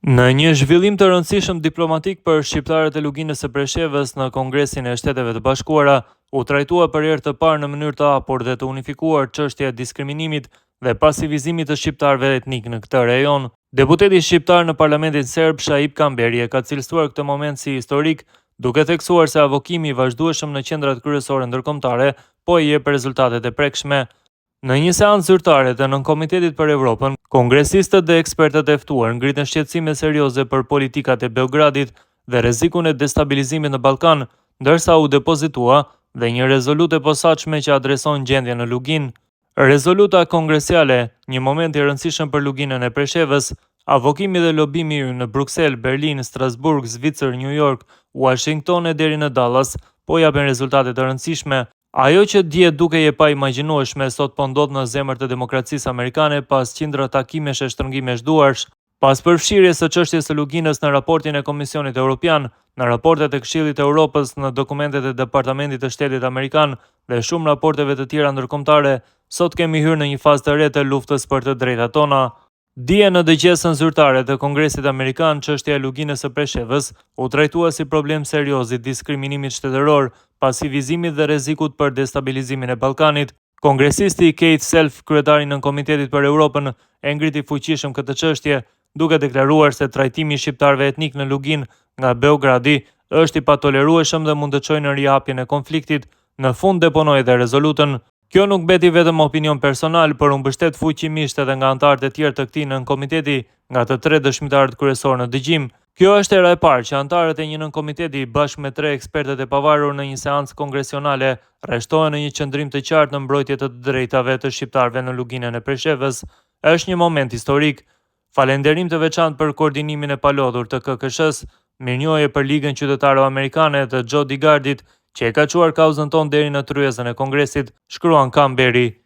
Në një zhvillim të rëndësishëm diplomatik për shqiptarët e luginës së Preshevës në Kongresin e Shteteve të Bashkuara, u trajtua për herë të parë në mënyrë të hapur dhe të unifikuar çështja e diskriminimit dhe pasivizimit të shqiptarëve etnik në këtë rajon. Deputeti shqiptar në Parlamentin Serb, Shaip Kamberi, ka cilësuar këtë moment si historik, duke theksuar se avokimi i vazhdueshëm në qendrat kryesore ndërkombëtare po i jep rezultatet e prekshme. Në një seancë zyrtare të Nën-Komitetit për Evropën, kongresistët dhe ekspertët e ftuar ngritën shqetësime serioze për politikat e Beogradit dhe rrezikun e destabilizimit në Ballkan, ndërsa u depozitua dhe një rezolutë e posaçme që adreson gjendjen në Luginë. Rezoluta kongresiale, një moment i rëndësishëm për luginën e Preshevës, avokimi dhe lobimi në Bruksel, Berlin, Strasburg, Zvicër, New York, Washington e deri në Dallas, po japin rezultate të rëndësishme. Ajo që dihet duke je pa imagjinueshme sot po ndodh në zemër të demokracisë amerikane pas qindra takimesh e shtrëngimesh duarsh, pas përfshirjes së çështjes së luginës në raportin e Komisionit Evropian, në raportet e Këshillit të Evropës, në dokumentet e Departamentit të Shtetit Amerikan dhe shumë raporteve të tjera ndërkombëtare, sot kemi hyrë në një fazë të re të luftës për të drejtat tona. Dje në dëgjesën zyrtare të Kongresit Amerikan, çështja e luginës së Preshevës u trajtua si problem serioz i diskriminimit shtetëror, pasivizimit dhe rrezikut për destabilizimin e Ballkanit. Kongresisti Keith Self, kryetari i Nën-Komitetit për Evropën, e ngriti fuqishëm këtë çështje, duke deklaruar se trajtimi i shqiptarëve etnik në Luginë nga Beogradi është i patolerueshëm dhe mund të çojë në rihapjen e konfliktit. Në fund deponoi edhe rezolutën. Kjo nuk beti vetëm opinion personal, por u mbështet fuqimisht edhe nga anëtarët e tjerë të këtij Nën-Komiteti, nga të tre dëshmitarët kryesorë në dëgjim. Kjo është era e parë që anëtarët e një Nën-Komiteti bashkë me tre ekspertët e pavarur në një seancë kongresionale rreshtohen në një qëndrim të qartë në mbrojtje të drejtave të shqiptarëve në luginën e Preshevës. Është një moment historik. Falënderim të veçantë për koordinimin e palodhur të KKSH-s, mirënjohje për Ligën Qytetaro-Amerikane të Joe DeGardit, që e ka çuar kauzën tonë deri në tryezën e Kongresit, shkruan Kamberi.